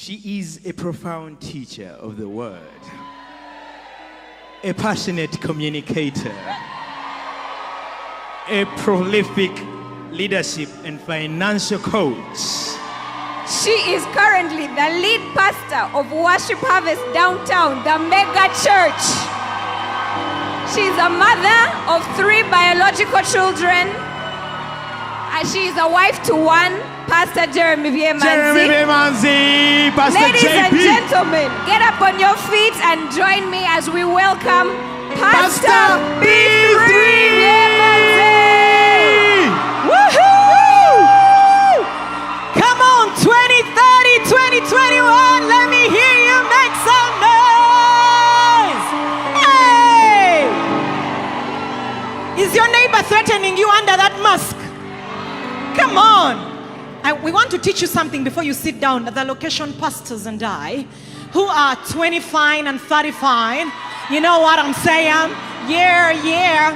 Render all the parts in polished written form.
She is a profound teacher of the word, a passionate communicator, a prolific leadership and financial coach. She is currently the lead pastor of Worship Harvest Downtown, the mega church. She is a mother of 3 biological children. And she is a wife to one, Pastor Jeremy Byemanzi. Pastor Ladies JP. and gentlemen, get up on your feet and join me as we welcome Pastor Beatrice Byemanzi. Woohoo! Come on, 2030, 2021, let me hear you make some noise. Hey! Is your neighbor threatening you under that mask? Come on. We want to teach you something before you sit down. The location pastors and I, who are 25 and 35, you know what I'm saying? Yeah.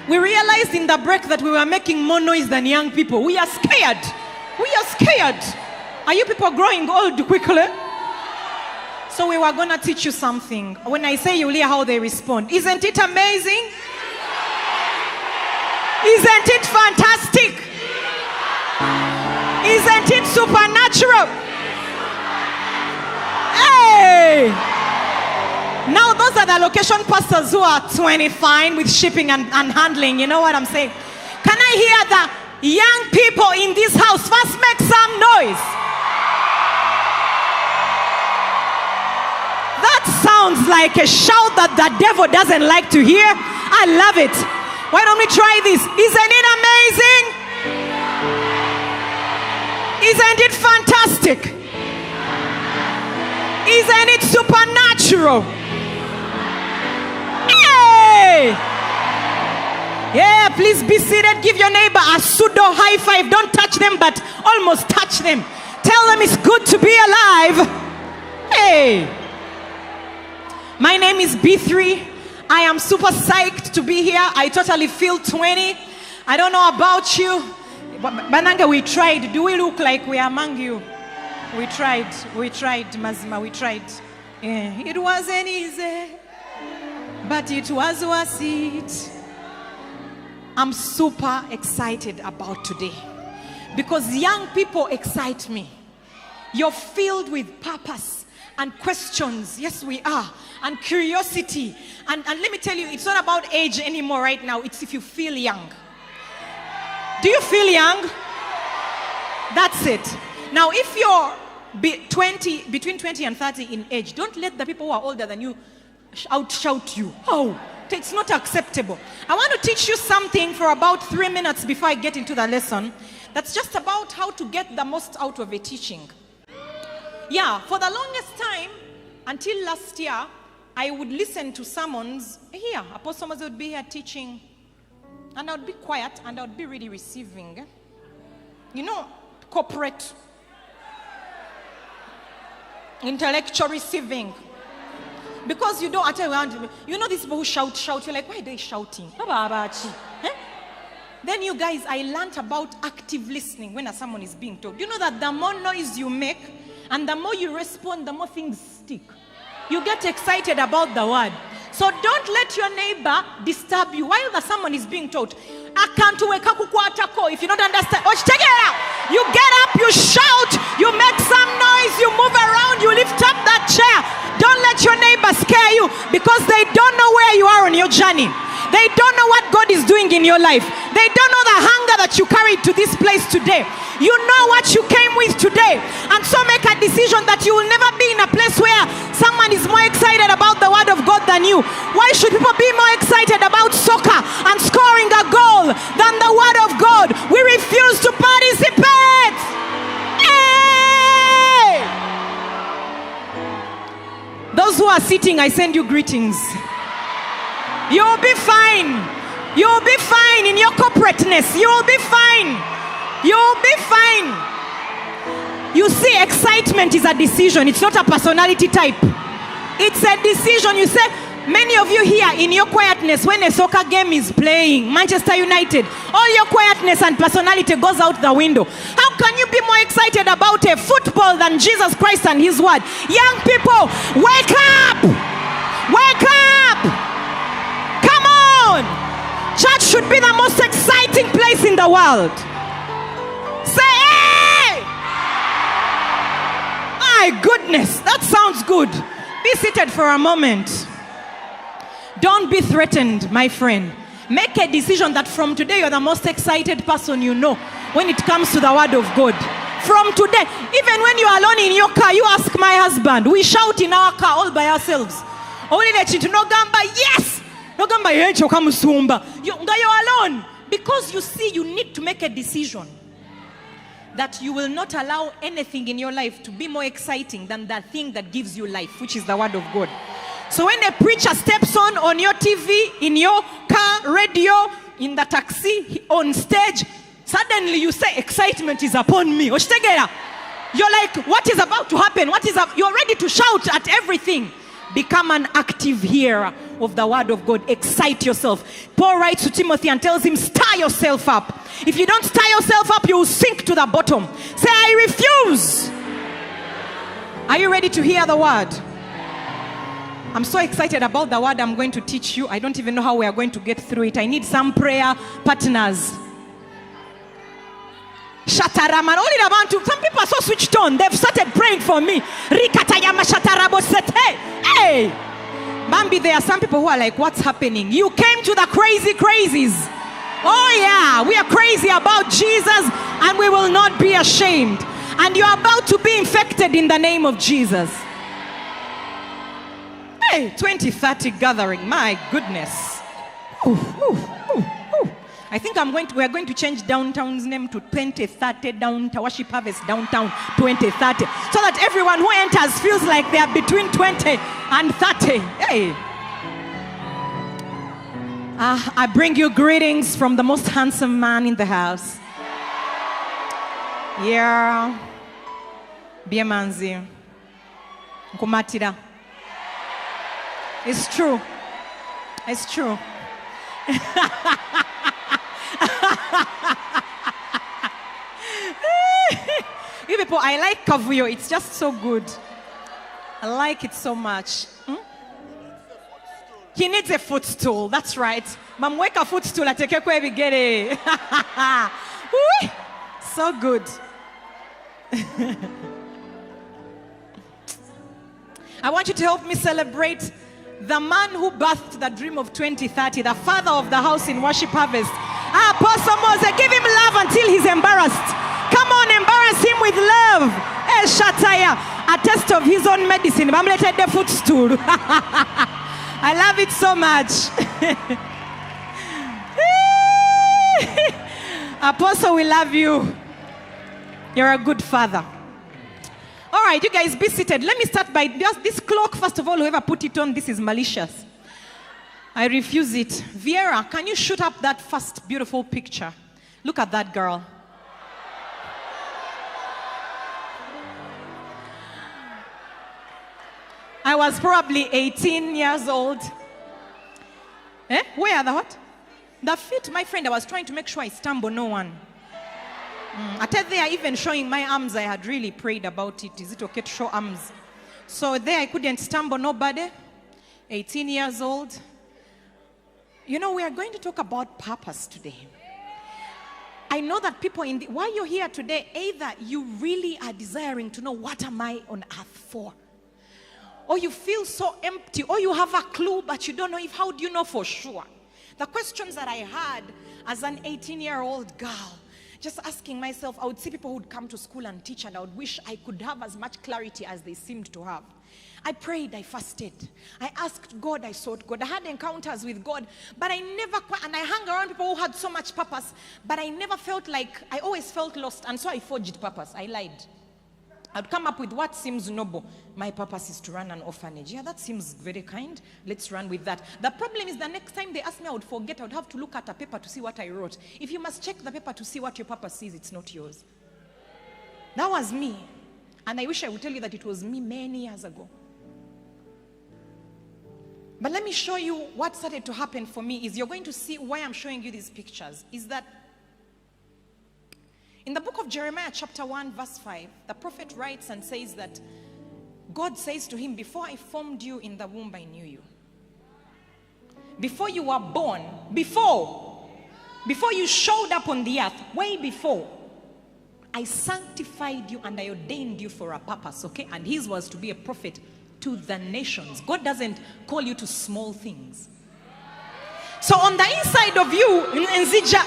We realized in the break that we were making more noise than young people. We are scared. Are you people growing old quickly? So we were going to teach you something. When I say, you'll hear how they respond. Isn't it amazing? Isn't it fantastic? Isn't it supernatural? Hey! Now those are the location pastors who are 25 with shipping and handling. You know what I'm saying? Can I hear the young people in this house first make some noise? That sounds like a shout that the devil doesn't like to hear. I love it. Why don't we try this? Isn't it amazing? Isn't it fantastic? Isn't it supernatural? Hey! Yeah, please be seated. Give your neighbor a pseudo high five. Don't touch them, but almost touch them. Tell them it's good to be alive. Hey! My name is B3. I am super psyched to be here. I totally feel 20. I don't know about you. Bananga, we tried. Do we look like we are among you? We tried, Mazima, we tried. It wasn't easy, but it was worth it. I'm super excited about today because young people excite me. You're filled with purpose and questions. Yes, we are. And curiosity. And let me tell you, it's not about age anymore right now. It's if you feel young. Do you feel young? That's it. Now, if you're between 20 and 30 in age, don't let the people who are older than you shout you. Oh, it's not acceptable. I want to teach you something for about 3 minutes before I get into the lesson. That's just about how to get the most out of a teaching. Yeah, for the longest time, until last year, I would listen to sermons here. Apostle Mazi would be here teaching. And I would be quiet and I would be really receiving. You know, corporate, intellectual receiving. Because you don't, you know these people who shout, you're like, why are they shouting? Then you guys, I learned about active listening when someone is being told. You know that the more noise you make and the more you respond, the more things stick. You get excited about the word. So don't let your neighbor disturb you while someone is being taught. If you don't understand, you get up, you shout, you make some noise, you move around, you lift up that chair. Don't let your neighbor scare you because they don't know where you are on your journey. They don't know what God is doing in your life. They don't know the hunger that you carried to this place today. You know what you came with today. And so make a decision that you will never be in a place where someone is more excited about the word of God than you. Why should people be more excited about soccer and scoring a goal than the word of God? We refuse to participate. Hey! Those who are sitting, I send you greetings. You'll be fine. You'll be fine in your corporateness. You'll be fine. You'll be fine. You see, excitement is a decision. It's not a personality type. It's a decision. You say, Many of you here in your quietness, when a soccer game is playing, Manchester United, all your quietness and personality goes out the window. How can you be more excited about a football than Jesus Christ and his word? Young people, wake up! Wake up! Come on! Church should be the most exciting place in the world. Say, hey! My goodness, that sounds good. Be seated for a moment. Don't be threatened, my friend. Make a decision that from today you're the most excited person you know when it comes to the word of God. From today, even when you're alone in your car, you ask my husband. We shout in our car all by ourselves. Only let you to no gamba, yes! No gamba yecho kamusumba. You're alone. Because you see, you need to make a decision that you will not allow anything in your life to be more exciting than that thing that gives you life, which is the word of God. So when a preacher steps on your TV, in your car, radio, in the taxi, on stage, suddenly you say, excitement is upon me. You're like, what is about to happen? You're ready to shout at everything. Become an active hearer of the word of God. Excite yourself. Paul writes to Timothy and tells him, stir yourself up. If you don't stir yourself up, you will sink to the bottom. Say, I refuse. Are you ready to hear the word? I'm so excited about the word I'm going to teach you. I don't even know how we are going to get through it. I need some prayer partners. Shataraman. Some people are so switched on. They've started praying for me. Hey! Bambi, there are some people who are like, what's happening? You came to the crazies. Oh yeah, we are crazy about Jesus and we will not be ashamed. And you're about to be infected in the name of Jesus. Hey, 2030 gathering, my goodness. I think we are going to change downtown's name to 2030 Downtown, Worship Harvest Downtown 2030. So that everyone who enters feels like they are between 20 and 30. Hey. I bring you greetings from the most handsome man in the house. Yeah. Byemanzi. Nkumatira. It's true. It's true. You people, I like Kavuyo. It's just so good. I like it so much. He needs a footstool. That's right. Mamweka footstool ateke kwe bigere. So good. I want you to help me celebrate the man who birthed the dream of 2030, the father of the house in Worship Harvest. Apostle Moses, give him love until he's embarrassed. Come on, embarrass him with love. El Shataya, a test of his own medicine. Bamlete the footstool. I love it so much. Apostle, we love you. You're a good father. All right, you guys be seated. Let me start by this clock. First of all, whoever put it on, this is malicious. I refuse it. Viera, can you shoot up that first beautiful picture? Look at that girl. I was probably 18 years old. Where are the what? The feet, my friend, I was trying to make sure I stumble no one. I tell they are even showing my arms. I had really prayed about it. Is it okay to show arms? So there I couldn't stumble nobody. 18 years old. You know, we are going to talk about purpose today. I know that people why you're here today, either you really are desiring to know what am I on earth for? Or you feel so empty, or you have a clue, but you don't know how do you know for sure? The questions that I had as an 18-year-old girl, just asking myself, I would see people who would come to school and teach, and I would wish I could have as much clarity as they seemed to have. I prayed, I fasted, I asked God, I sought God, I had encounters with God, but I never quite, and I hung around people who had so much purpose, but I never felt like, I always felt lost, and so I forged purpose. I lied. I'd come up with what seems noble. My purpose is to run an orphanage. Yeah, that seems very kind. Let's run with that. The problem is the next time they ask me, I would forget. I would have to look at a paper to see what I wrote. If you must check the paper to see what your purpose is, it's not yours. That was me. And I wish I would tell you that it was me many years ago. But let me show you what started to happen for me. Is you're going to see why I'm showing you these pictures. Is that in the book of Jeremiah chapter 1 verse 5, the prophet writes and says that God says to him, before I formed you in the womb, I knew you. Before you were born, before you showed up on the earth, way before, I sanctified you and I ordained you for a purpose, okay? And his was to be a prophet to the nations. God doesn't call you to small things. So on the inside of you, in Zija,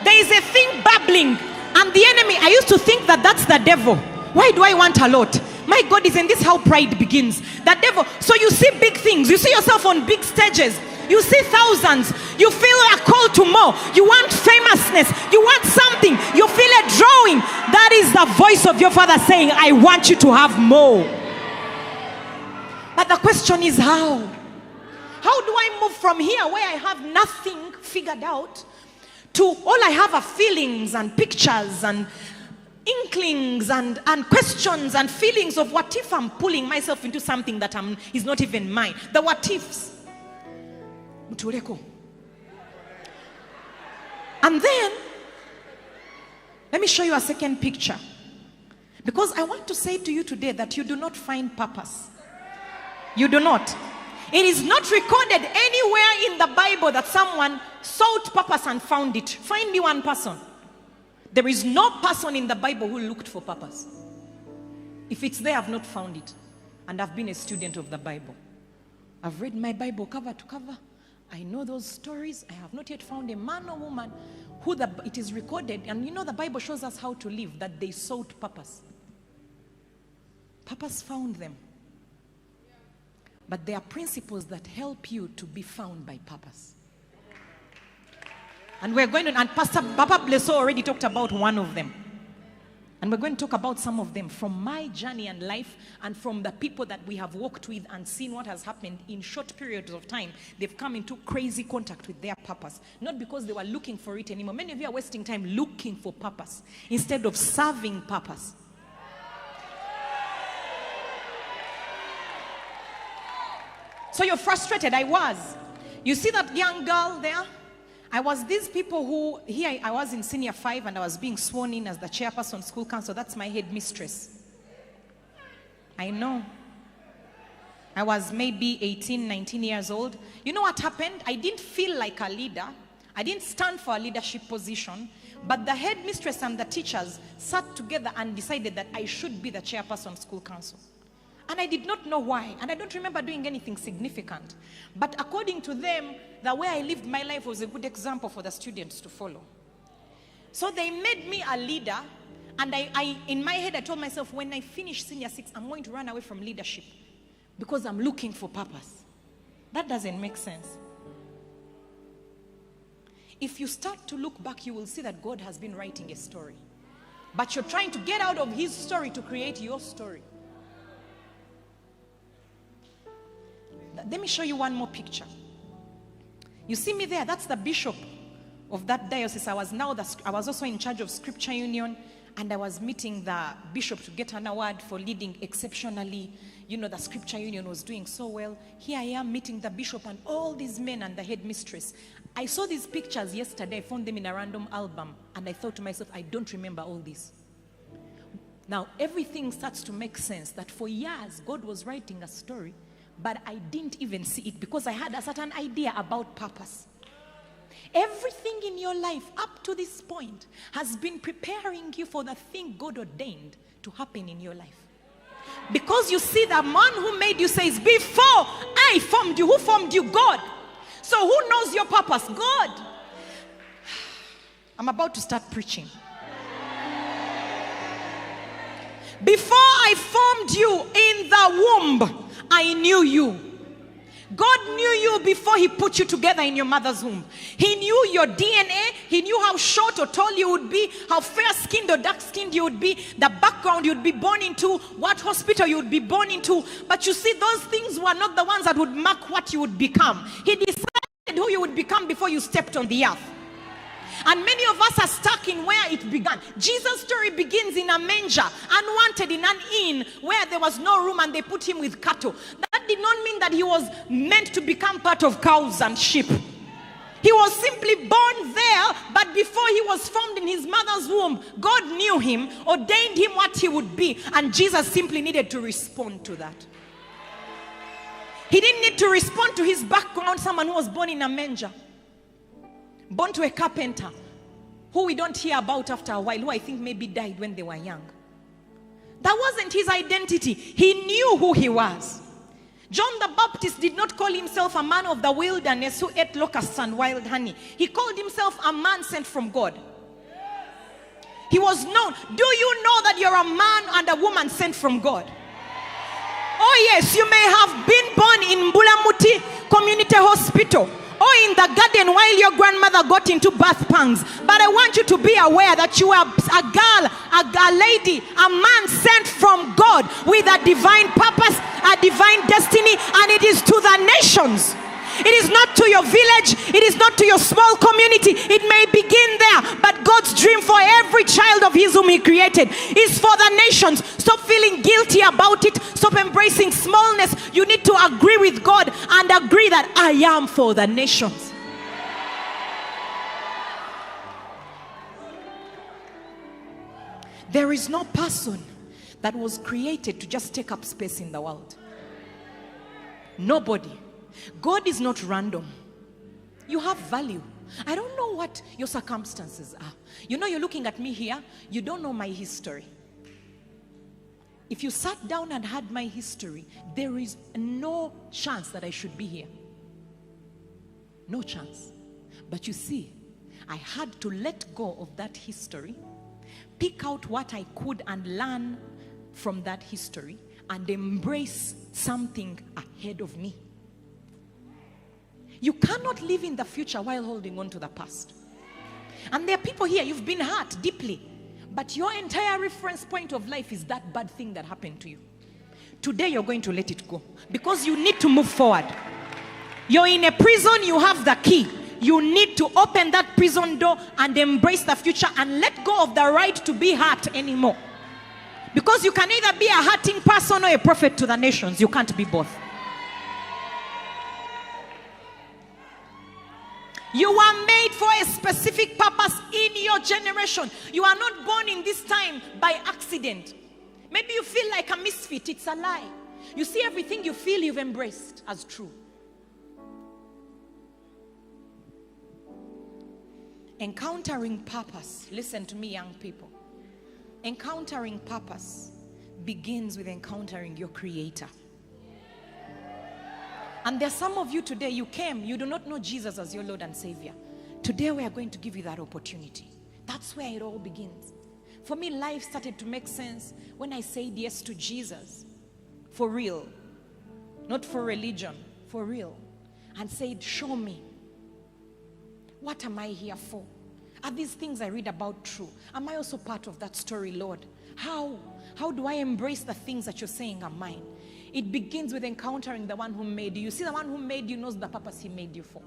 there is a thing bubbling. And the enemy, I used to think that that's the devil. Why do I want a lot? My God, isn't this how pride begins? The devil. So you see big things. You see yourself on big stages. You see thousands. You feel a call to more. You want famousness. You want something. You feel a drawing. That is the voice of your father saying, I want you to have more. But the question is how? How do I move from here where I have nothing figured out to all I have are feelings and pictures and inklings and questions and feelings of what if I'm pulling myself into something that is not even mine. The what ifs. And then, let me show you a second picture. Because I want to say to you today that you do not find purpose. You do not. It is not recorded anywhere in the Bible that someone sought purpose and found it. Find me one person. There is no person in the Bible who looked for purpose. If it's there, I've not found it. And I've been a student of the Bible. I've read my Bible cover to cover. I know those stories. I have not yet found a man or woman who it is recorded. And you know the Bible shows us how to live, that they sought purpose. Purpose found them. But there are principles that help you to be found by purpose. And we're going to, and Pastor Papa Blesso already talked about one of them. And we're going to talk about some of them from my journey and life and from the people that we have walked with and seen what has happened in short periods of time. They've come into crazy contact with their purpose. Not because they were looking for it anymore. Many of you are wasting time looking for purpose instead of serving purpose. So you're frustrated. I was. You see that young girl there? I was these people who, here I was in senior 5 and I was being sworn in as the chairperson of school council. That's my headmistress. I know. I was maybe 18, 19 years old. You know what happened? I didn't feel like a leader. I didn't stand for a leadership position. But the headmistress and the teachers sat together and decided that I should be the chairperson of school council. And I did not know why. And I don't remember doing anything significant. But according to them, the way I lived my life was a good example for the students to follow. So they made me a leader. And I in my head, I told myself, when I finish senior 6, I'm going to run away from leadership. Because I'm looking for purpose. That doesn't make sense. If you start to look back, you will see that God has been writing a story. But you're trying to get out of his story to create your story. Let me show you one more picture. You see me there? That's the bishop of that diocese. I was also in charge of Scripture Union, and I was meeting the bishop to get an award for leading exceptionally. You know, the Scripture Union was doing so well. Here I am meeting the bishop and all these men and the headmistress. I saw these pictures yesterday. I found them in a random album, and I thought to myself, I don't remember all this. Now, everything starts to make sense that for years, God was writing a story, but I didn't even see it because I had a certain idea about purpose. Everything in your life up to this point has been preparing you for the thing God ordained to happen in your life. Because you see, the man who made you says, before I formed you, who formed you? God. So who knows your purpose? God. I'm about to start preaching. Before I formed you in the womb, I knew you. God knew you before he put you together in your mother's womb. He knew your DNA. He knew how short or tall you would be, how fair-skinned or dark-skinned you would be, the background you'd be born into, what hospital you would be born into. But you see, those things were not the ones that would mark what you would become. He decided who you would become before you stepped on the earth. And many of us are stuck in where it began. Jesus' story begins in a manger, unwanted in an inn where there was no room and they put him with cattle. That That did not mean that he was meant to become part of cows and sheep. He was simply born there, but before he was formed in his mother's womb, God knew him, ordained him what he would be, and Jesus simply needed to respond to that. He didn't need to respond to his background, someone who was born in a manger, born to a carpenter, who we don't hear about after a while, who I think maybe died when they were young. That wasn't his identity. He knew who he was. John the Baptist did not call himself a man of the wilderness who ate locusts and wild honey. He called himself a man sent from God. He was known. Do you know that you're a man and a woman sent from God? Oh yes, you may have been born in Mbulamuti Community Hospital or in the garden while your grandmother got into birth pangs. But I want you to be aware that you are a girl, a lady, a man sent from God with a divine purpose, a divine destiny, and it is to the nations. It is not to your village. It is not to your small community. It may begin there, but God's dream for every child of his whom he created is for the nations. Stop feeling guilty about it. Stop embracing smallness. You need to agree with God and agree that I am for the nations. There is no person that was created to just take up space in the world. Nobody. God is not random. You have value. I don't know what your circumstances are. You know, you're looking at me here. You don't know my history. If you sat down and had my history, there is no chance that I should be here. No chance. But you see, I had to let go of that history, pick out what I could and learn from that history, and embrace something ahead of me. You cannot live in the future while holding on to the past. And there are people here, you've been hurt deeply, but your entire reference point of life is that bad thing that happened to you. Today you're going to let it go because you need to move forward. You're in a prison, you have the key. You need to open that prison door and embrace the future and let go of the right to be hurt anymore. Because you can either be a hurting person or a prophet to the nations. You can't be both. You are made for a specific purpose in your generation. You are not born in this time by accident. Maybe you feel like a misfit. It's a lie. You see, everything you feel you've embraced as true. Encountering purpose. Listen to me, young people. Encountering purpose begins with encountering your Creator. And there's some of you today, you came, you do not know Jesus as your Lord and Savior. Today we are going to give you that opportunity. That's where it all begins. For me, life started to make sense when I said yes to Jesus. For real. Not for religion. For real. And said, show me. What am I here for? Are these things I read about true? Am I also part of that story, Lord? How do I embrace the things that you're saying are mine? It begins with encountering the one who made you. You see, the one who made you knows the purpose he made you for.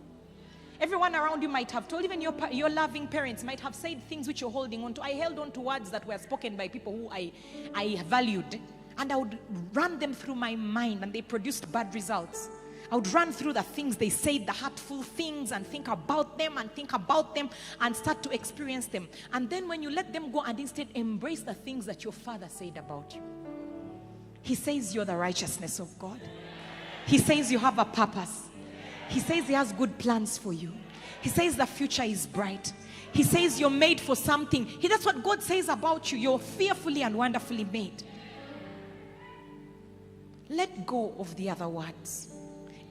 Everyone around you might have told, even your loving parents might have said things which you're holding on to. I held on to words that were spoken by people who I valued. And I would run them through my mind and they produced bad results. I would run through the things they said, the hurtful things, and think about them and start to experience them. And then when you let them go and instead embrace the things that your father said about you. He says you're the righteousness of God. He says you have a purpose. He says he has good plans for you. He says the future is bright. He says you're made for something. That's what God says about you. You're fearfully and wonderfully made. Let go of the other words.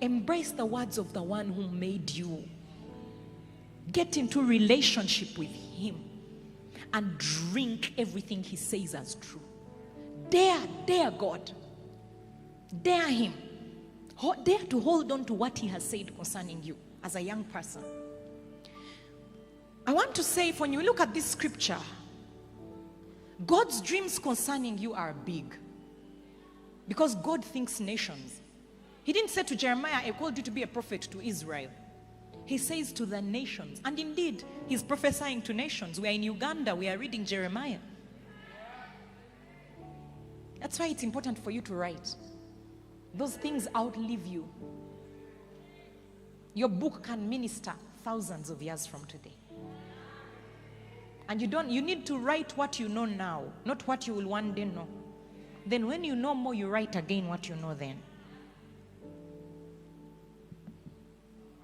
Embrace the words of the one who made you. Get into relationship with him and drink everything he says as true. Dare God. Dare him. Dare to hold on to what he has said concerning you as a young person. I want to say, when you look at this scripture, God's dreams concerning you are big. Because God thinks nations. He didn't say to Jeremiah, I called you to be a prophet to Israel. He says to the nations. And indeed, he's prophesying to nations. We are in Uganda. We are reading Jeremiah. That's why it's important for you to write. Those things outlive you. Your book can minister thousands of years from today. And you need to write what you know now, not what you will one day know. Then when you know more, you write again what you know then.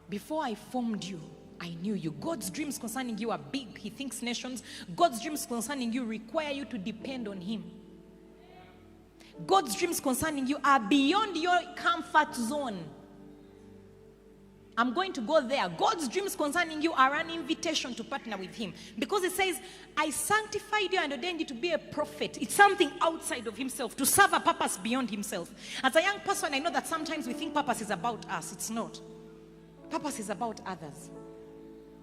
Before I formed you, I knew you. God's dreams concerning you are big. He thinks nations. God's dreams concerning you require you to depend on Him. God's dreams concerning you are beyond your comfort zone. I'm going to go there. God's dreams concerning you are an invitation to partner with Him. Because it says, I sanctified you and ordained you to be a prophet. It's something outside of Himself, to serve a purpose beyond Himself. As a young person, I know that sometimes we think purpose is about us. It's not. Purpose is about others.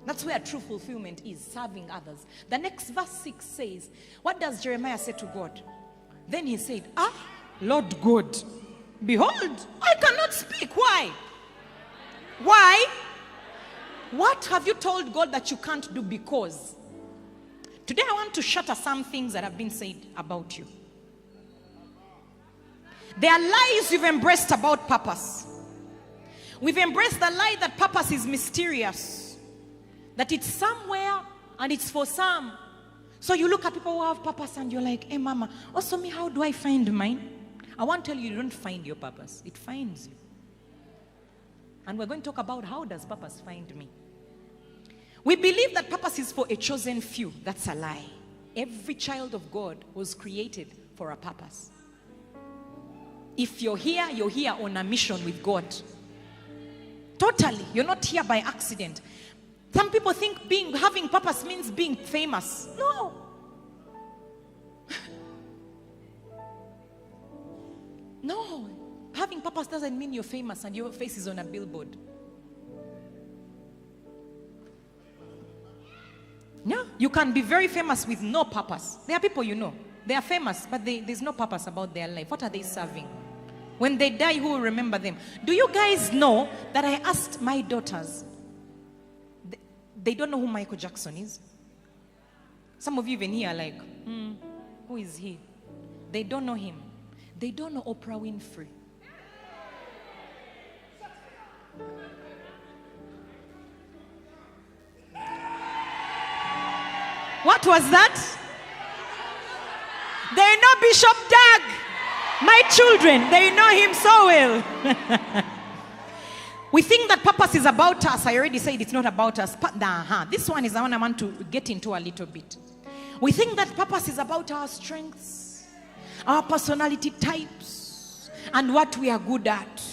That's where true fulfillment is, serving others. The next verse 6 says, what does Jeremiah say to God? Then he said, Lord God, behold, I cannot speak. Why? Why? What have you told God that you can't do? Because today I want to shatter some things that have been said about you. There are lies you've embraced about purpose. We've embraced the lie that purpose is mysterious, that it's somewhere and it's for some. So you look at people who have purpose and you're like, hey mama, also me, how do I find mine? I want to tell you, you don't find your purpose. It finds you. And we're going to talk about how does purpose find me. We believe that purpose is for a chosen few. That's a lie. Every child of God was created for a purpose. If you're here on a mission with God. Totally. You're not here by accident. Some people think having purpose means being famous. No. No. Having purpose doesn't mean you're famous and your face is on a billboard. No. You can be very famous with no purpose. There are people you know. They are famous, but there's no purpose about their life. What are they serving? When they die, who will remember them? Do you guys know that I asked my daughters, they don't know who Michael Jackson is? Some of you even here are like, who is he? They don't know him. They don't know Oprah Winfrey. What was that? They know Bishop Doug. My children, they know him so well. We think that purpose is about us. I already said it's not about us. This one is the one I want to get into a little bit. We think that purpose is about our strengths, our personality types, and what we are good at.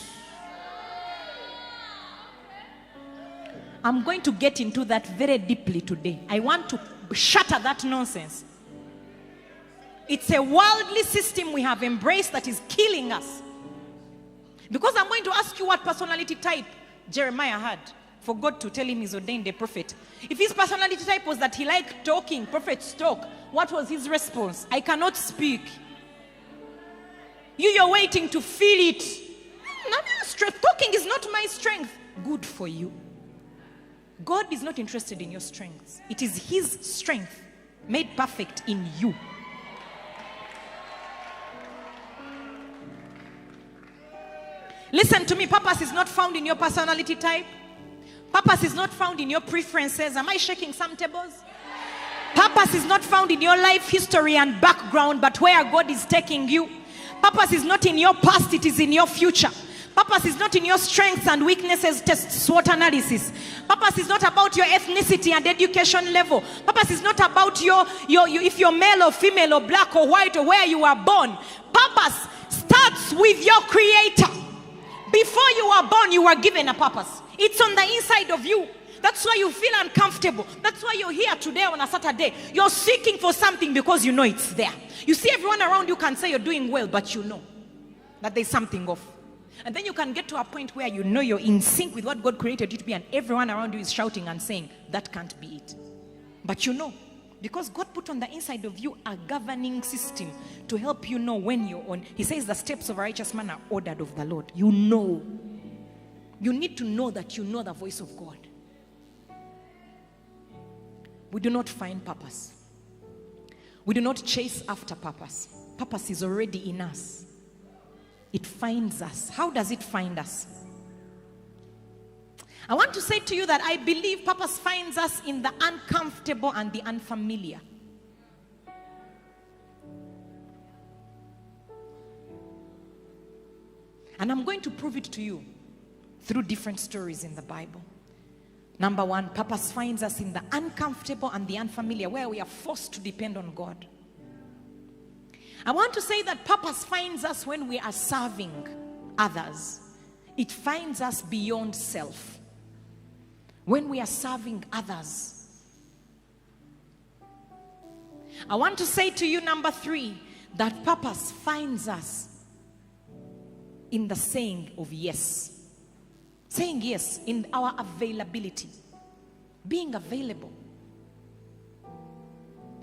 I'm going to get into that very deeply today. I want to shatter that nonsense. It's a worldly system we have embraced that is killing us. Because I'm going to ask you what personality type Jeremiah had for God to tell him he's ordained a prophet. If his personality type was that he liked talking, prophets talk, what was his response? I cannot speak. You're waiting to feel it. Talking is not my strength. Good for you. God is not interested in your strengths. It is His strength made perfect in you. Listen to me, purpose is not found in your personality type. Purpose is not found in your preferences. Am I shaking some tables? Purpose is not found in your life history and background, but where God is taking you. Purpose is not in your past, it is in your future. Purpose is not in your strengths and weaknesses test SWOT analysis. Purpose is not about your ethnicity and education level. Purpose is not about if you're male or female or black or white or where you are born. Purpose starts with your Creator. Before you were born, you were given a purpose. It's on the inside of you. That's why you feel uncomfortable. That's why you're here today on a Saturday. You're seeking for something because you know it's there. You see everyone around you can say you're doing well, but you know that there's something off. And then you can get to a point where you know you're in sync with what God created you to be, and everyone around you is shouting and saying, that can't be it. But you know, because God put on the inside of you a governing system to help you know when you're on. He says the steps of a righteous man are ordered of the Lord. You know. You need to know that you know the voice of God. We do not find purpose. We do not chase after purpose. Purpose is already in us. It finds us. How does it find us? I want to say to you that I believe purpose finds us in the uncomfortable and the unfamiliar. And I'm going to prove it to you through different stories in the Bible. Number one, purpose finds us in the uncomfortable and the unfamiliar, where we are forced to depend on God. I want to say that purpose finds us when we are serving others. It finds us beyond self. When we are serving others. I want to say to you, number three, that purpose finds us in the saying of yes. Saying yes, in our availability. Being available.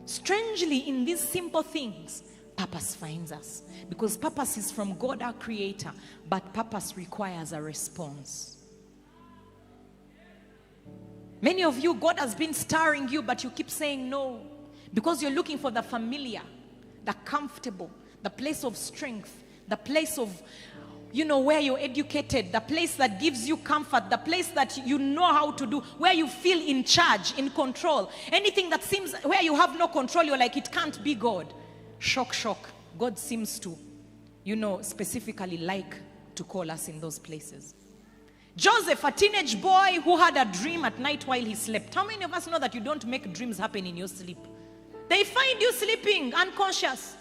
Strangely, in these simple things, purpose finds us. Because purpose is from God, our creator, but purpose requires a response. Many of you, God has been stirring you, but you keep saying no. Because you're looking for the familiar, the comfortable, the place of strength, the place of, where you're educated, the place that gives you comfort, the place that you know how to do, where you feel in charge, in control. Anything that seems where you have no control, you're like, it can't be God. Shock, shock. God seems to, specifically like to call us in those places. Joseph, a teenage boy who had a dream at night while he slept. How many of us know that you don't make dreams happen in your sleep? They find you sleeping, unconscious.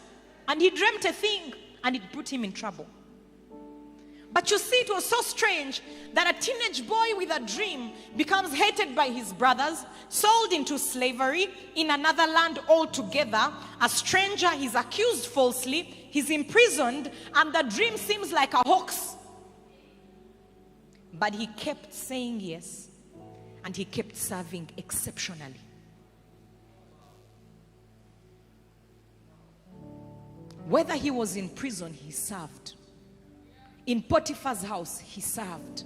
And he dreamt a thing, and it put him in trouble. But you see, it was so strange that a teenage boy with a dream becomes hated by his brothers, sold into slavery in another land altogether. A stranger, he's accused falsely, he's imprisoned, and the dream seems like a hoax. But he kept saying yes, and he kept serving exceptionally. Whether he was in prison, he served. In Potiphar's house, he served.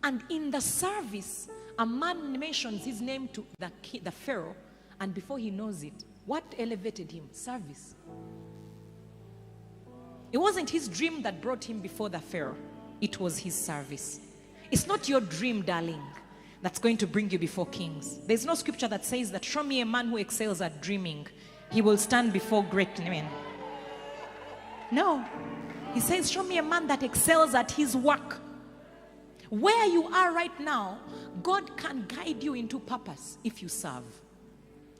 And in the service, a man mentions his name to the Pharaoh, and before he knows it, what elevated him? Service. It wasn't his dream that brought him before the Pharaoh. It was his service. It's not your dream, darling, that's going to bring you before kings. There's no scripture that says that, show me a man who excels at dreaming, he will stand before great men. No. He says, show me a man that excels at his work. Where you are right now, God can guide you into purpose if you serve.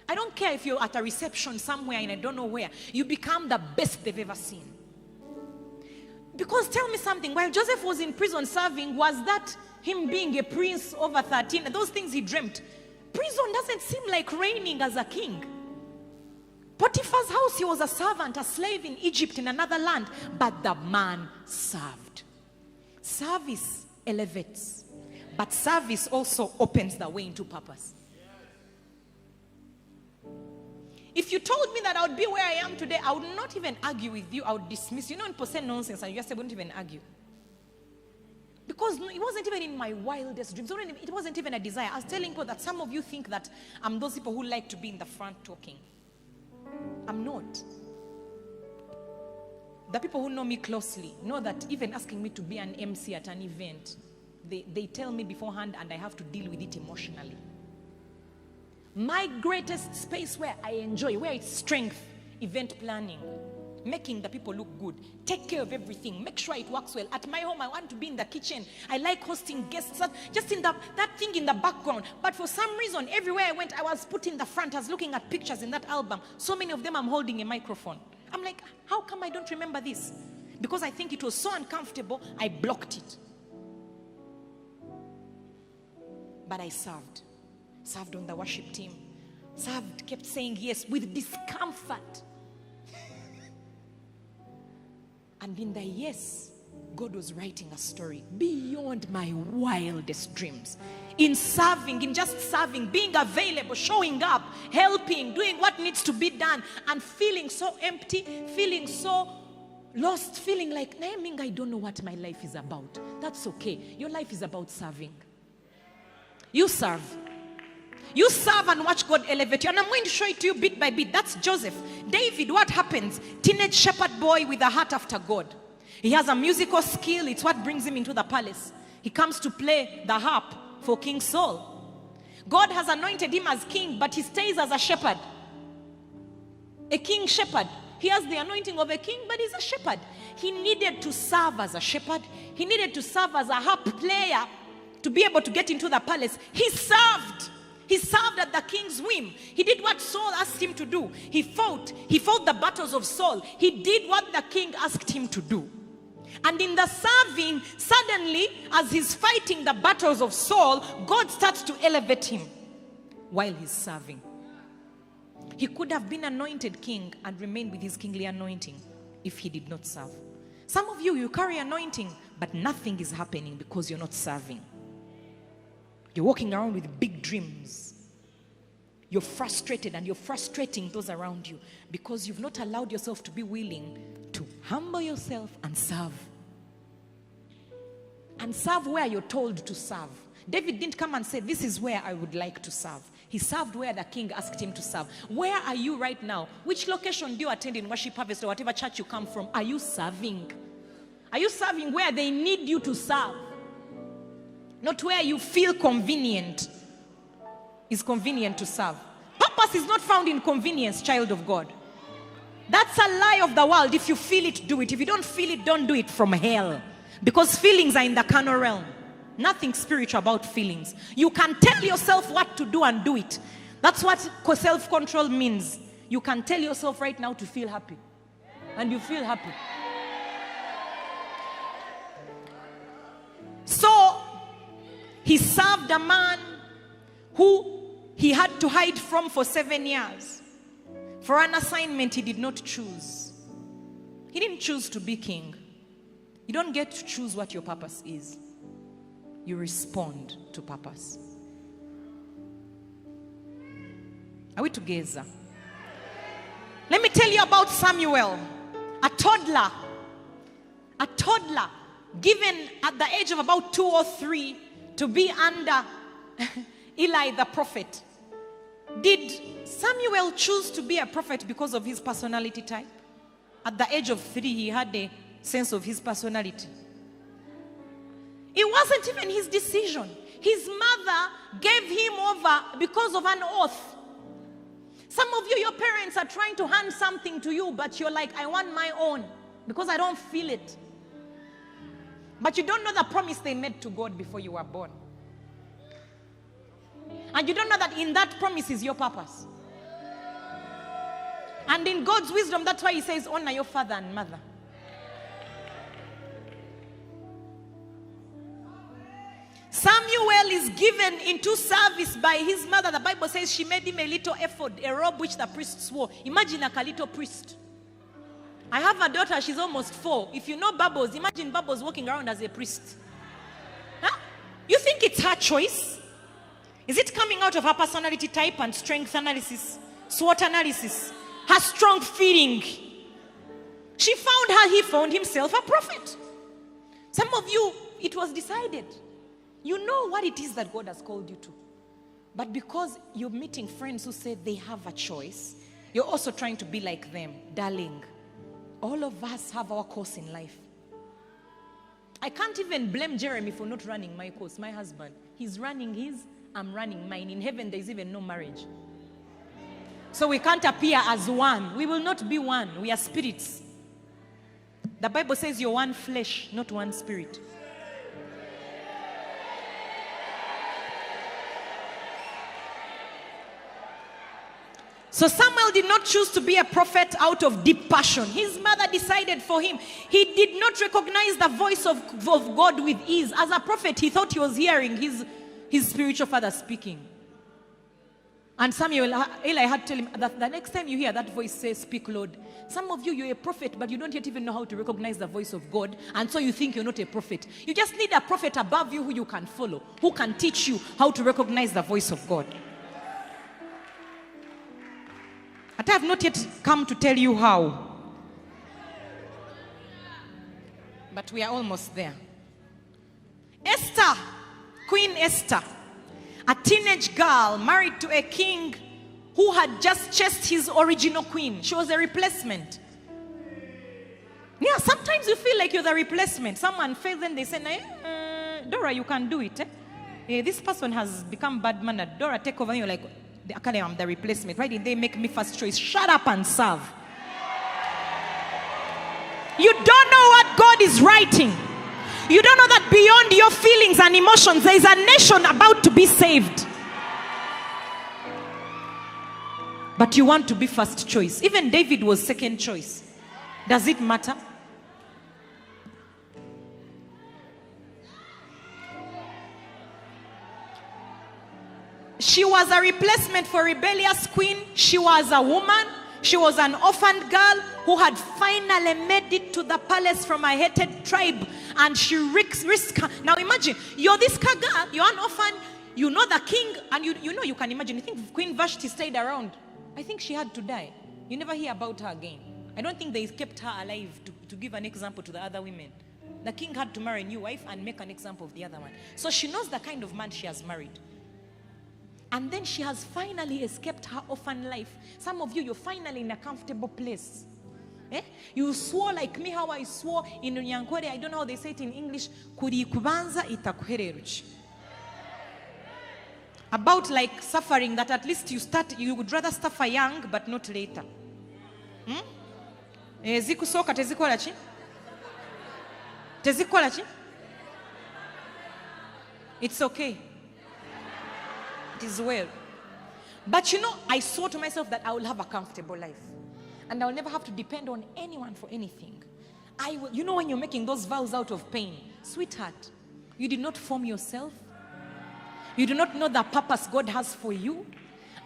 I don't care if you're at a reception somewhere and I don't know where. You become the best they've ever seen. Because tell me something, while Joseph was in prison serving, was that him being a prince over 13? Those things he dreamt. Prison doesn't seem like reigning as a king. Potiphar's house, he was a servant, a slave in Egypt, in another land. But the man served. Service elevates. But service also opens the way into purpose. If you told me that I would be where I am today, I would not even argue with you. I would dismiss you. When people say nonsense, I just wouldn't even argue. Because it wasn't even in my wildest dreams. It wasn't even a desire. I was telling people that some of you think that I'm those people who like to be in the front talking. I'm not. The people who know me closely know that even asking me to be an MC at an event, they tell me beforehand and I have to deal with it emotionally. My greatest space where I enjoy, where it's strength, event planning, making the people look good, take care of everything, make sure it works well. At my home, I want to be in the kitchen. I like hosting guests, just in that thing in the background. But for some reason, everywhere I went, I was put in the front. I was looking at pictures in that album. So many of them, I'm holding a microphone. I'm like, how come I don't remember this? Because I think it was so uncomfortable, I blocked it. But I served. Served on the worship team. Served, kept saying yes with discomfort. And in the yes, God was writing a story beyond my wildest dreams. In serving, in just serving, being available, showing up, helping, doing what needs to be done, and feeling so empty, feeling so lost, feeling like, I don't know what my life is about. That's okay. Your life is about serving. You serve. You serve and watch God elevate you. And I'm going to show it to you bit by bit. That's Joseph. David, what happens? Teenage shepherd boy with a heart after God. He has a musical skill. It's what brings him into the palace. He comes to play the harp for King Saul. God has anointed him as king, but he stays as a shepherd. A king shepherd. He has the anointing of a king, but he's a shepherd. He needed to serve as a shepherd. He needed to serve as a harp player to be able to get into the palace. He served. He served at the king's whim. He did what Saul asked him to do. He fought. He fought the battles of Saul. He did what the king asked him to do. And in the serving, suddenly, as he's fighting the battles of Saul, God starts to elevate him while he's serving. He could have been anointed king and remained with his kingly anointing if he did not serve. Some of you, you carry anointing, but nothing is happening because you're not serving. You're walking around with big dreams. You're frustrated and you're frustrating those around you because you've not allowed yourself to be willing to humble yourself and serve. And serve where you're told to serve. David didn't come and say, this is where I would like to serve. He served where the king asked him to serve. Where are you right now? Which location do you attend in Worship Harvest or whatever church you come from? Are you serving? Are you serving where they need you to serve? Not where you feel convenient. It's convenient to serve. Purpose is not found in convenience, child of God. That's a lie of the world. If you feel it, do it. If you don't feel it, don't do it from hell. Because feelings are in the carnal realm. Nothing spiritual about feelings. You can tell yourself what to do and do it. That's what self-control means. You can tell yourself right now to feel happy. And you feel happy. So, he served a man who he had to hide from for 7 years. For an assignment he did not choose. He didn't choose to be king. You don't get to choose what your purpose is. You respond to purpose. Are we together? Let me tell you about Samuel, a toddler given at the age of about 2 or 3 to be under Eli the prophet. Did Samuel choose to be a prophet because of his personality type? At the age of 3, he had a sense of his personality. It wasn't even his decision. His mother gave him over because of an oath. Some of you, your parents are trying to hand something to you, but you're like, I want my own because I don't feel it. But you don't know the promise they made to God before you were born. And you don't know that in that promise is your purpose. And in God's wisdom, that's why he says, honor your father and mother. Samuel is given into service by his mother. The Bible says she made him a little ephod, a robe which the priests wore. Imagine like a little priest. I have a daughter, she's almost 4. If you know Bubbles, imagine Bubbles walking around as a priest. Huh? You think it's her choice? Is it coming out of her personality type and strength analysis, SWOT analysis, her strong feeling? He found himself a prophet. Some of you, it was decided. You know what it is that God has called you to. But because you're meeting friends who say they have a choice, you're also trying to be like them. Darling, all of us have our course in life. I can't even blame Jeremy for not running my course, my husband. He's running his, I'm running mine. In heaven, there's even no marriage. So we can't appear as one. We will not be one. We are spirits. The Bible says you're one flesh, not one spirit. So Samuel did not choose to be a prophet out of deep passion. His mother decided for him. He did not recognize the voice of God with ease. As a prophet, he thought he was hearing his spiritual father speaking. And Eli had to tell him that the next time you hear that voice say, speak, Lord. Some of you, you're a prophet, but you don't yet even know how to recognize the voice of God. And so you think you're not a prophet. You just need a prophet above you who you can follow, who can teach you how to recognize the voice of God. But I have not yet come to tell you how. But we are almost there. Esther, Queen Esther, a teenage girl married to a king who had just chased his original queen. She was a replacement. Yeah, sometimes you feel like you're the replacement. Someone fails and they say, Dora, you can do it. This person has become bad-mannered. Dora, take over. And you're like, I'm the replacement. Why did they make me first choice? Shut up and serve. You don't know what God is writing. You don't know that beyond your feelings and emotions, there is a nation about to be saved. But you want to be first choice. Even David was second choice. Does it matter? She was a replacement for rebellious queen. She was a woman. She was an orphaned girl who had finally made it to the palace from a hated tribe. And she risked. Now imagine, you're this girl, you're an orphan, you know the king, and you can imagine. You think Queen Vashti stayed around? I think she had to die. You never hear about her again. I don't think they kept her alive to give an example to the other women. The king had to marry a new wife and make an example of the other one. So she knows the kind of man she has married. And then she has finally escaped her orphan life. Some of you, you're finally in a comfortable place. You swore like me, how I swore in Nyankore. I don't know how they say it in English. Kuri kubanza itakuhereruchi. About like suffering that at least you would rather suffer young but not later. Zikusoka tezikola chi? Tezikola chi? It's okay. It is well. But you know, I swore to myself that I will have a comfortable life. And I will never have to depend on anyone for anything. I will, you know, when you're making those vows out of pain, sweetheart, you did not form yourself. You do not know the purpose God has for you.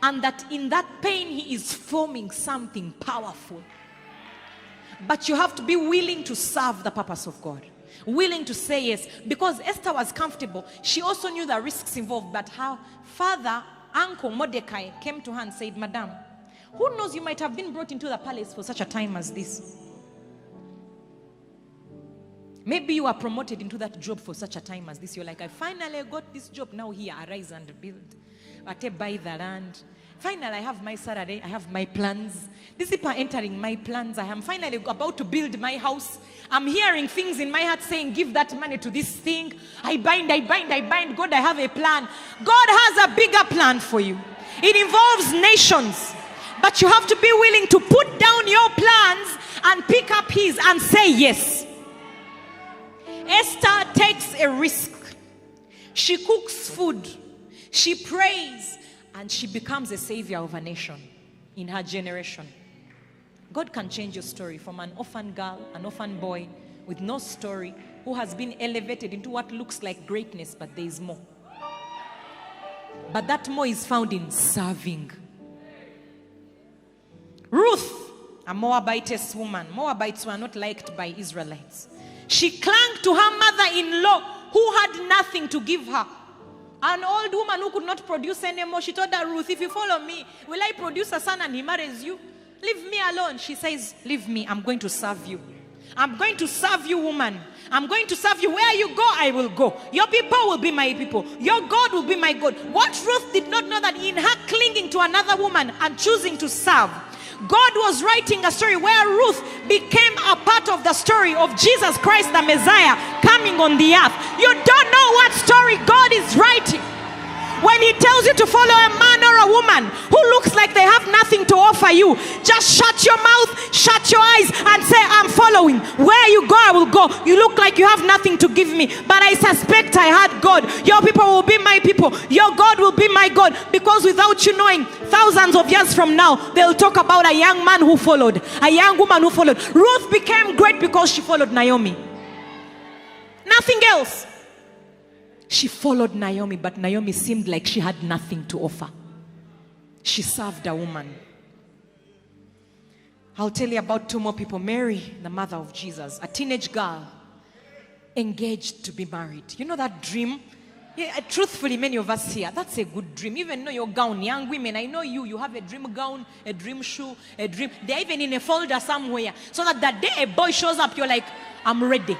And that in that pain, He is forming something powerful. But you have to be willing to serve the purpose of God. Willing to say yes. Because Esther was comfortable. She also knew the risks involved. But her father, Uncle Mordecai, came to her and said, Madam, who knows, you might have been brought into the palace for such a time as this. Maybe you are promoted into that job for such a time as this. You're like, I finally got this job. Now here, arise and build. I buy the land. Finally, I have my salary. I have my plans. These people are entering my plans. I am finally about to build my house. I'm hearing things in my heart saying, give that money to this thing. I bind. God, I have a plan. God has a bigger plan for you. It involves nations. But you have to be willing to put down your plans and pick up His and say yes. Esther takes a risk. She cooks food. She prays. And she becomes a savior of a nation in her generation. God can change your story from an orphan girl, an orphan boy with no story who has been elevated into what looks like greatness, but there is more. But that more is found in serving. Ruth, a Moabitess woman. Moabites were not liked by Israelites. She clung to her mother-in-law who had nothing to give her. An old woman who could not produce anymore. She told her, Ruth, if you follow me, will I produce a son and he marries you? Leave me alone. She says, leave me. I'm going to serve you. I'm going to serve you, woman. I'm going to serve you. Where you go, I will go. Your people will be my people. Your God will be my God. What Ruth did not know, that in her clinging to another woman and choosing to serve, God was writing a story where Ruth became a part of the story of Jesus Christ, the Messiah, coming on the earth. You don't know what story God is writing. When He tells you to follow a man or a woman who looks like they have nothing to offer you, just shut your mouth, shut your eyes and say, I'm following. Where you go, I will go. You look like you have nothing to give me, but I suspect I had God. Your people will be my people. Your God will be my God. Because without you knowing, thousands of years from now, they'll talk about a young man who followed, a young woman who followed. Ruth became great because she followed Naomi. Nothing else. She followed Naomi, but Naomi seemed like she had nothing to offer. She served a woman. I'll tell you about two more people. Mary, the mother of Jesus, a teenage girl, engaged to be married. You know that dream? Yeah, truthfully, many of us here, that's a good dream. Even though your gown, young women, I know you have a dream gown, a dream shoe, a dream. They're even in a folder somewhere. So that the day a boy shows up, you're like, I'm ready.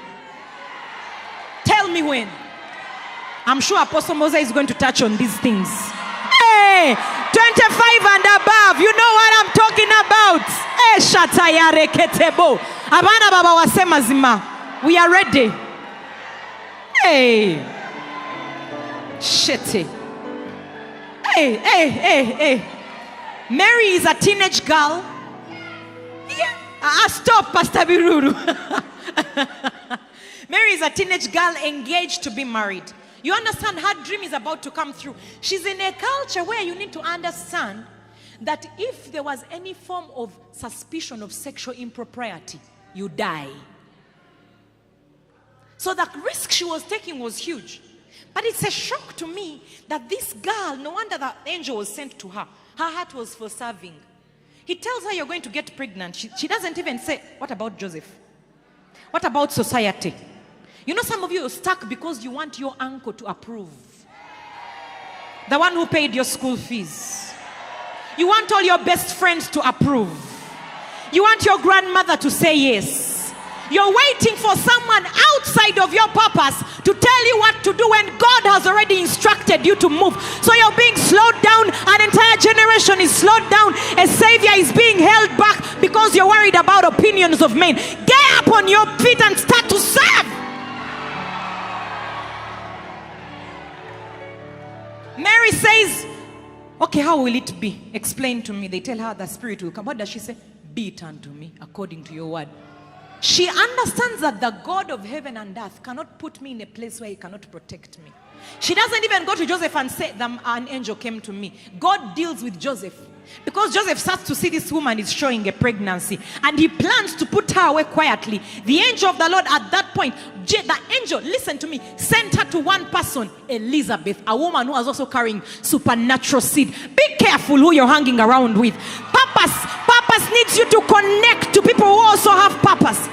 Tell me when. I'm sure Apostle Moses is going to touch on these things. Hey! Hey, 25 and above. You know what I'm talking about. Hey, shatayare ketebo. Abana baba wasema zima. We are ready. Hey. Shitty. Hey. Mary is a teenage girl. Yeah. Stop, Pastor Biruru. Mary is a teenage girl engaged to be married. You understand, her dream is about to come through. She's in a culture where you need to understand that if there was any form of suspicion of sexual impropriety, you die. So the risk she was taking was huge. But it's a shock to me that this girl, no wonder the angel was sent to her. Her heart was for serving. He tells her you're going to get pregnant. She doesn't even say, what about Joseph? What about society? You know, some of you are stuck because you want your uncle to approve. The one who paid your school fees. You want all your best friends to approve. You want your grandmother to say yes. You're waiting for someone outside of your purpose to tell you what to do when God has already instructed you to move. So you're being slowed down. An entire generation is slowed down. A savior is being held back because you're worried about opinions of men. Get up on your feet and start to serve. Mary says, okay, how will it be? Explain to me. They tell her the Spirit will come. What does she say? Be it unto me according to your word. She understands that the God of heaven and earth cannot put me in a place where he cannot protect me. She doesn't even go to Joseph and say, an angel came to me. God deals with Joseph. Because Joseph starts to see this woman is showing a pregnancy. And he plans to put her away quietly. The angel of the Lord at that point, the angel, listen to me, sent her to one person, Elizabeth, a woman who was also carrying supernatural seed. Be careful who you're hanging around with. Purpose needs you to connect to people who also have purpose.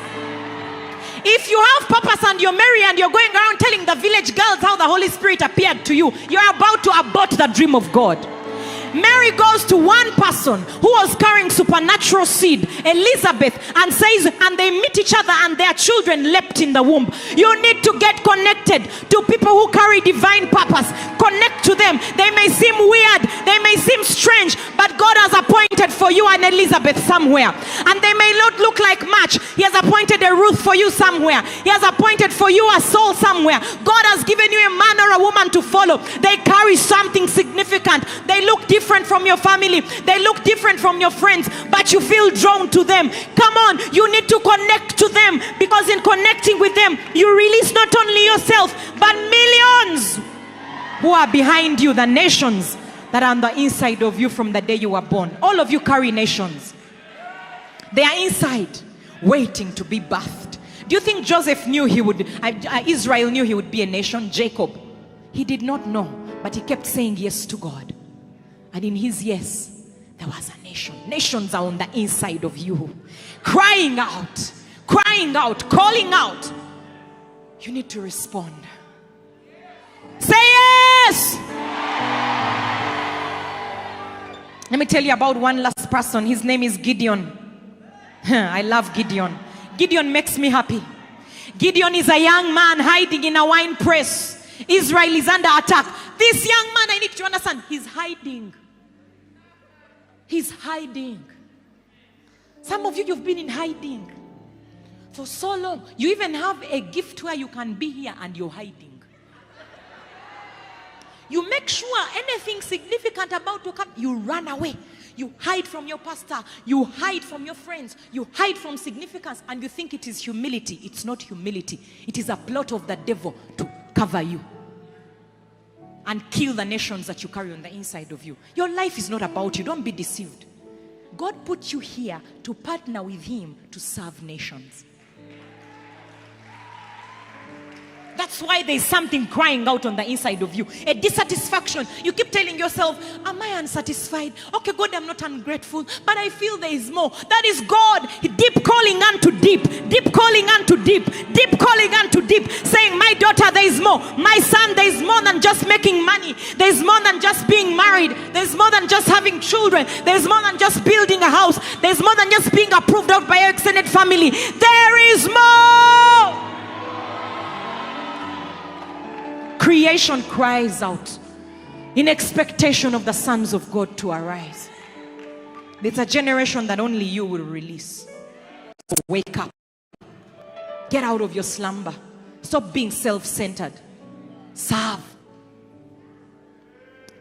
If you have purpose and you're married and you're going around telling the village girls how the Holy Spirit appeared to you, you're about to abort the dream of God. Mary goes to one person who was carrying supernatural seed, Elizabeth, and says, and they meet each other and their children leapt in the womb. You need to get connected to people who carry divine purpose. Connect to them. They may seem weird, they may seem strange, but God has appointed for you an Elizabeth somewhere. And they may not look like much. He has appointed a Ruth for you somewhere. He has appointed for you a soul somewhere. God has given you a man or a woman to follow. They carry something significant. They look different from your family. They look different from your friends, but you feel drawn to them. Come on, you need to connect to them, because in connecting with them, you release not only yourself, but millions who are behind you, the nations that are on the inside of you from the day you were born. All of you carry nations. They are inside, waiting to be birthed. Do you think Joseph knew Israel knew he would be a nation? Jacob, he did not know, but he kept saying yes to God. And in his yes, there was a nation. Nations are on the inside of you. Crying out, calling out. You need to respond. Say yes! Let me tell you about one last person. His name is Gideon. I love Gideon. Gideon makes me happy. Gideon is a young man hiding in a wine press. Israel is under attack. This young man, I need to understand, he's hiding. He's hiding. Some of you, you've been in hiding for so long. You even have a gift where you can be here and you're hiding. You make sure anything significant about to come, you run away. You hide from your pastor. You hide from your friends. You hide from significance, and you think it is humility. It's not humility. It is a plot of the devil to cover you and kill the nations that you carry on the inside of you. Your life is not about you. Don't be deceived. God put you here to partner with him to serve nations. That's why there's something crying out on the inside of you. A dissatisfaction. You keep telling yourself, am I unsatisfied? Okay, God, I'm not ungrateful, but I feel there is more. That is God. Deep calling unto deep. Deep calling unto deep. Deep calling unto deep. Saying, my daughter, there is more. My son, there is more than just making money. There is more than just being married. There is more than just having children. There is more than just building a house. There is more than just being approved of by your extended family. There is more. Creation cries out. in expectation of the sons of God to arise. It's a generation that only you will release. So wake up. Get out of your slumber. Stop being self-centered. Serve.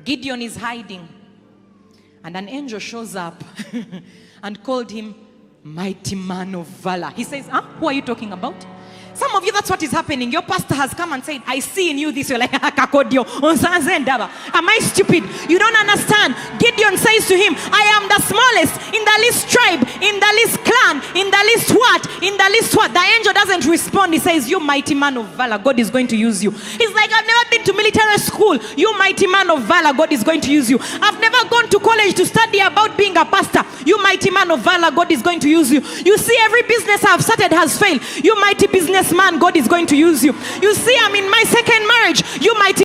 Gideon is hiding. And an angel shows up and called him mighty man of valor. He says, who are you talking about? Some of you, that's what is happening. Your pastor has come and said, I see in you this. You're like, am I stupid? You don't understand. Gideon says to him, I am the smallest in the least tribe, in the least clan, in the least what, in the least what. The angel doesn't respond. He says, you mighty man of valor, God is going to use you. He's like, I've never been to military school. You mighty man of valor, God is going to use you. I've never gone to college to study about being a pastor. You mighty man of valor, God is going to use you. You see, every business I've started has failed. You mighty businessman, God is going to use you. You see, I'm in my second marriage. You mighty